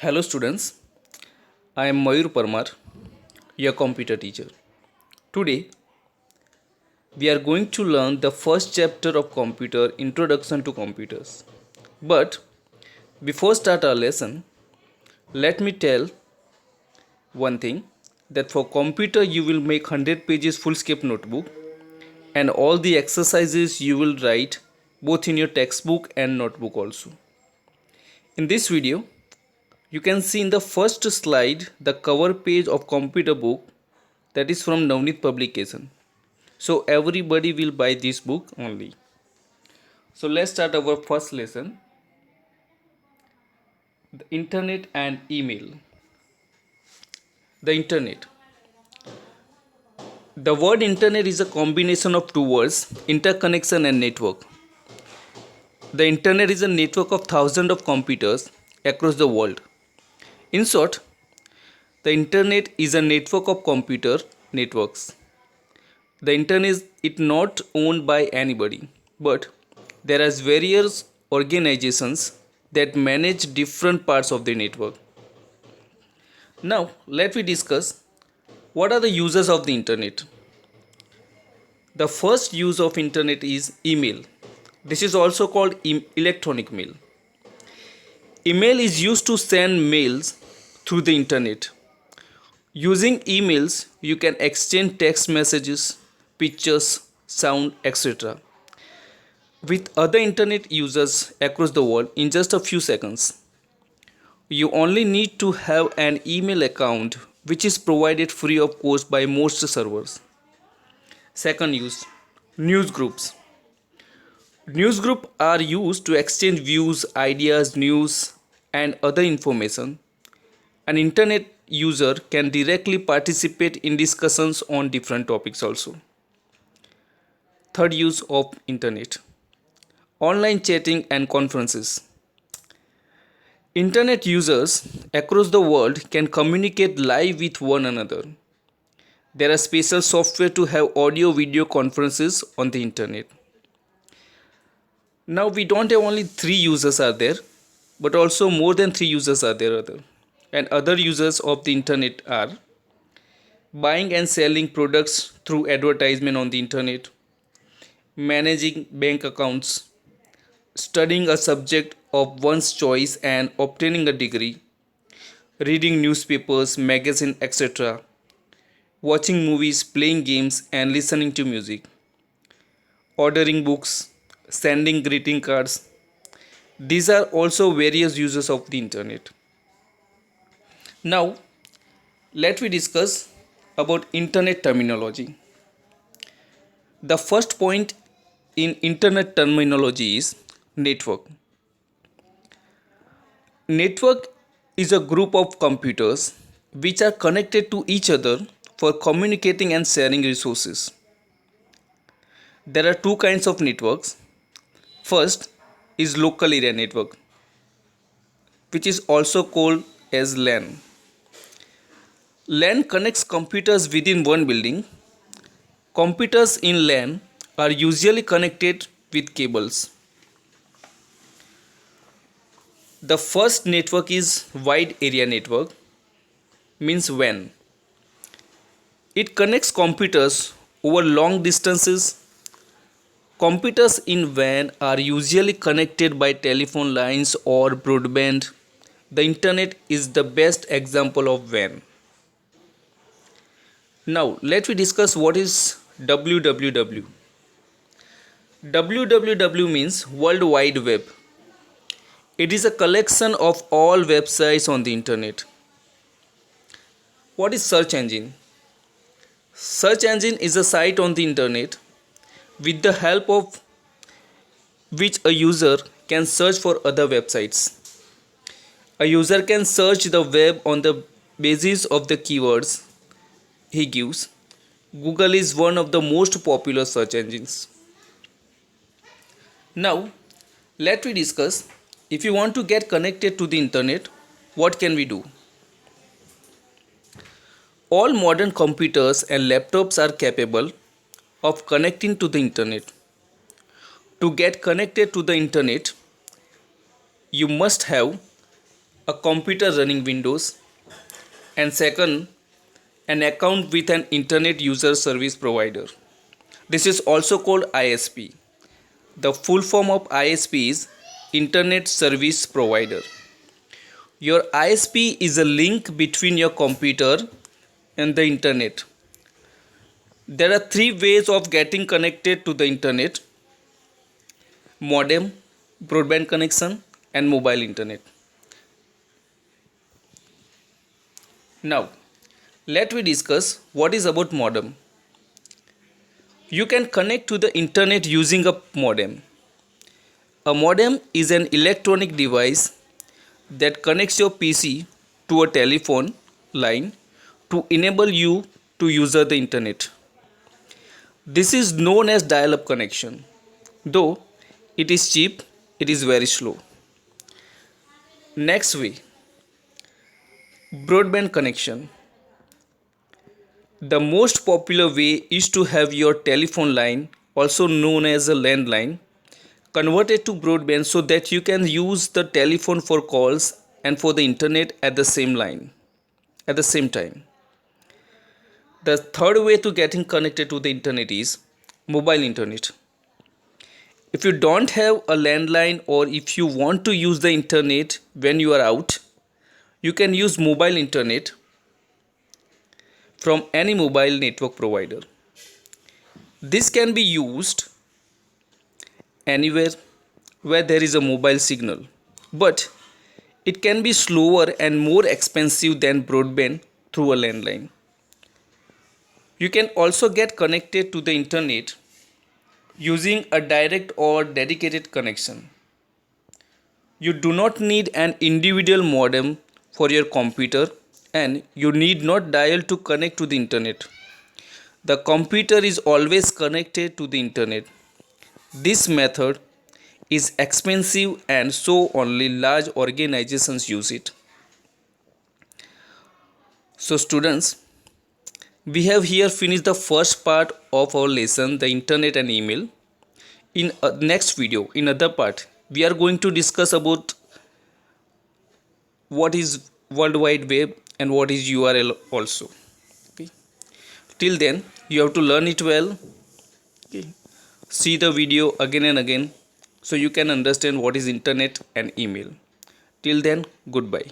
Hello students, I am Mayur Parmar, your computer teacher. Today we are going to learn the first chapter of computer introduction to computers. But before start our lesson, let me tell one thing that for computer you will make 100 pages full-scape notebook and all the exercises you will write both in your textbook and notebook also. In this video, you can see in the first slide the cover page of computer book that is from Navneet publication. So everybody will buy this book only. So let's start our first lesson. The internet and email. The internet. The word internet is a combination of two words, interconnection and network. The internet is a network of thousands of computers across the world. In short, the internet is a network of computer networks. The internet is not owned by anybody, but there are various organizations that manage different parts of the network. Now, let me discuss what are the uses of the internet. The first use of internet is email. This is also called electronic mail. Email is used to send mails through the internet. Using emails, you can exchange text messages, pictures, sound, etc. with other internet users across the world in just a few seconds. You only need to have an email account which is provided free of cost by most servers. Second use, news groups. News groups are used to exchange views, ideas, news and other information. An internet user can directly participate in discussions on different topics also. Third use of internet, online chatting and conferences. Internet users across the world can communicate live with one another. There are special software to have audio video conferences on the internet. Now we don't have only 3 users are there, but also more than 3 users are there other. And other users of the internet are buying and selling products through advertisement on the internet, managing bank accounts, studying a subject of one's choice and obtaining a degree, reading newspapers, magazines, etc., watching movies, playing games and listening to music, ordering books, sending greeting cards. These are also various uses of the internet. Now, let me discuss about internet terminology. The first point in internet terminology is network. Network is a group of computers which are connected to each other for communicating and sharing resources. There are two kinds of networks. First is local area network, which is also called as LAN. LAN connects computers within one building. Computers in LAN are usually connected with cables. The first network is wide area network, means WAN. It connects computers over long distances. Computers in WAN are usually connected by telephone lines or broadband. The internet is the best example of WAN. Now, let me discuss what is WWW. WWW means World Wide Web. It is a collection of all websites on the internet. What is search engine? Search engine is a site on the internet with the help of which a user can search for other websites. A user can search the web on the basis of the keywords he gives. Google is one of the most popular search engines. Now, let me discuss if you want to get connected to the internet, what can we do? All modern computers and laptops are capable of connecting to the internet. To get connected to the internet, you must have a computer running Windows, and second, an account with an internet user service provider. This is also called ISP. The full form of ISP is Internet Service Provider. Your ISP is a link between your computer and the internet. There are three ways of getting connected to the internet: modem, broadband connection, and mobile internet. Now, let me discuss what is about modem. You can connect to the internet using a modem. A modem is an electronic device that connects your PC to a telephone line to enable you to use the internet. This is known as dial-up connection. Though it is cheap, it is very slow. Next way, broadband connection. The most popular way is to have your telephone line, also known as a landline, converted to broadband so that you can use the telephone for calls and for the internet at the same time. The third way to getting connected to the internet is mobile internet. If you don't have a landline, or if you want to use the internet when you are out, you can use mobile internet from any mobile network provider. This can be used anywhere where there is a mobile signal, but it can be slower and more expensive than broadband through a landline. You can also get connected to the internet using a direct or dedicated connection. You do not need an individual modem for your computer, and you need not dial to connect to the internet. The computer is always connected to the internet. This method is expensive, and so only large organizations use it. So students, we have here finished the first part of our lesson, the internet and email. In next video, in other part, we are going to discuss about what is World Wide Web and what is URL also. Okay. Till then, you have to learn it well. Okay. See the video again and again so you can understand what is internet and email. Till then, goodbye.